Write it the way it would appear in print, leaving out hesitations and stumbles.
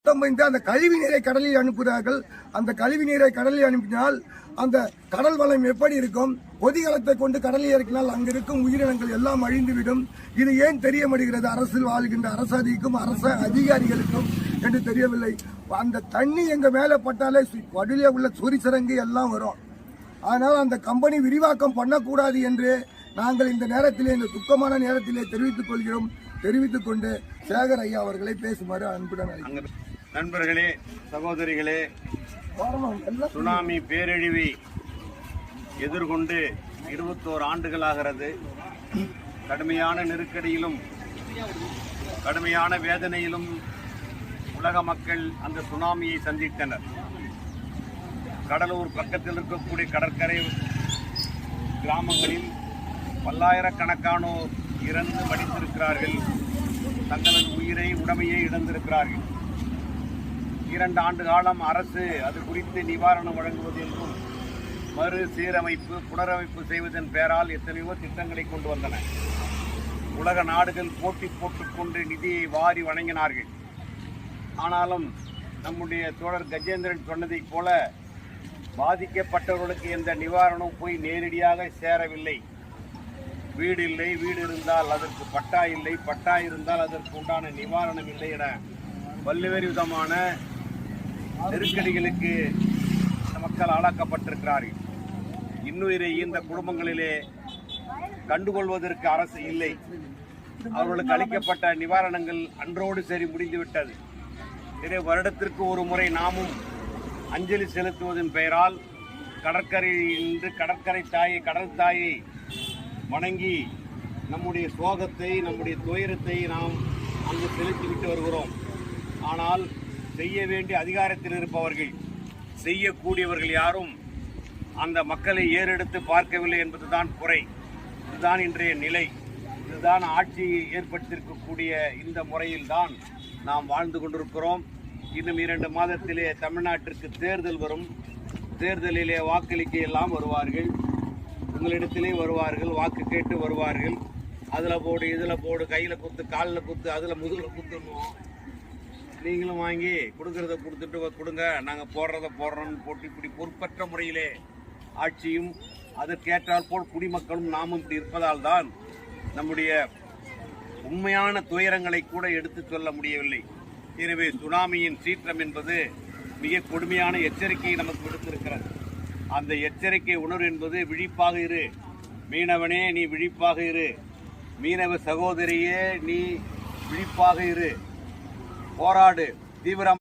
சுத்தம் வைத்து அந்த கழிவு நீரை கடலில் அனுப்புகிறார்கள். அந்த கழிவு நீரை கடலில் அனுப்பினால் அந்த கடல் வளம் எப்படி இருக்கும்? கொதிகலத்தை கொண்டு கடலில் இறக்கினால் அங்கு இருக்கும் உயிரினங்கள் எல்லாம் அழிந்துவிடும். இது ஏன் தெரிய மாட்டேங்கிறது அரசில் வாழ்கின்ற அரசாதிக்கும் அரச அதிகாரிகளுக்கும் என்று தெரியவில்லை. அந்த தண்ணி எங்க மேல பட்டாலே கடலில் உள்ள சொரிசரங்கு எல்லாம் வரும். ஆனால் அந்த கம்பெனி விரிவாக்கம் பண்ணக்கூடாது என்று நாங்கள் இந்த நேரத்திலே, இந்த துக்கமான நேரத்திலே தெரிவித்துக் கொள்கிறோம். தெரிவித்துக் கொண்டு சேகர் ஐயா அவர்களை பேசுமாறு அன்புடன் அழைக்கிறேன். நண்பர்களே, சகோதரிகளே, சுனாமி பேரழிவை எதிர்கொண்டு 21 ஆண்டுகளாகிறது. கடுமையான நெருக்கடியிலும் கடுமையான வேதனையிலும் உலக மக்கள் அந்த சுனாமியை சந்தித்தனர். கடலூர் பக்கத்தில் இருக்கக்கூடிய கடற்கரை கிராமங்களில் பல்லாயிரக்கணக்கானோர் இறந்து மடிந்திருக்கிறார்கள். தங்களது உயிரை உடமையை இழந்திருக்கிறார்கள். 2 ஆண்டு காலம் அரசு அது குறித்து நிவாரணம் வழங்குவது என்றும் மறு சீரமைப்பு புனரமைப்பு செய்வதன் பெயரால் எத்தனையோ திட்டங்களை கொண்டு வந்தன. உலக நாடுகள் போட்டி போட்டுக்கொண்டு நிதியை வாரி வழங்கினார்கள். ஆனாலும் நம்முடைய தோழர் கஜேந்திரன் சொன்னதைப் போல பாதிக்கப்பட்டவர்களுக்கு எந்த நிவாரணம் போய் நேரடியாக சேரவில்லை. வீடு இல்லை, வீடு இருந்தால் அதற்கு பட்டா இல்லை, பட்டா இருந்தால் அதற்கு உண்டான நிவாரணம் இல்லை என பல்வேறு விதமான நெருக்கடிகளுக்கு மக்கள் ஆளாக்கப்பட்டிருக்கிறார்கள். இன்னுயிரை இந்த குடும்பங்களிலே கண்டுகொள்வதற்கு அரசு இல்லை. அவர்களுக்கு அளிக்கப்பட்ட நிவாரணங்கள் அன்றோடு சரி முடிந்துவிட்டது. இதே வருடத்திற்கு ஒரு முறை நாமும் அஞ்சலி செலுத்துவதன் பெயரால் கடற்கரையில் நின்று கடற்கரை தாயை, கடல் தாயை வணங்கி நம்முடைய சோகத்தை, நம்முடைய துயரத்தை நாம் அங்கு செலுத்திவிட்டு வருகிறோம். ஆனால் செய்ய வேண்டிய அதிகாரத்தில் இருப்பவர்கள், செய்யக்கூடியவர்கள் யாரும் அந்த மக்களை ஏறெடுத்து பார்க்கவில்லை என்பதுதான் குறை. இதுதான் இன்றைய நிலை. இதுதான் ஆட்சி ஏற்படுத்தியிருக்கக்கூடிய இந்த முறையில்தான் நாம் வாழ்ந்து கொண்டிருக்கிறோம். இன்னும் 2 மாதத்திலே தமிழ்நாட்டிற்கு தேர்தல் வரும். தேர்தலிலே வாக்களிக்க எல்லாம் வருவார்கள். உங்களிடத்திலே வருவார்கள், வாக்கு கேட்டு வருவார்கள். அதில் போடு, இதில் போடு, கையில் குத்து, காலில் குத்து, அதில் முதுகில் குத்துணும். நீங்களும் வாங்கி கொடுக்கறத கொடுத்துட்டு கொடுங்க, நாங்கள் போடுறத போடுறோம்னு போட்டு இப்படி பொறுப்பற்ற முறையிலே ஆட்சியும் அதற்கேற்றால் போல் குடிமக்களும் நாமும் இப்படி இருப்பதால் தான் நம்முடைய உண்மையான துயரங்களை கூட எடுத்து சொல்ல முடியவில்லை. எனவே சுனாமியின் சீற்றம் என்பது மிக கொடுமையான எச்சரிக்கையை நமக்கு விடுத்திருக்கிறது. அந்த எச்சரிக்கை உணர்வு என்பது விழிப்பாக இரு, மீனவனே நீ விழிப்பாக இரு, மீனவ சகோதரியே நீ விழிப்பாக இரு, போராடு, தீவிரம்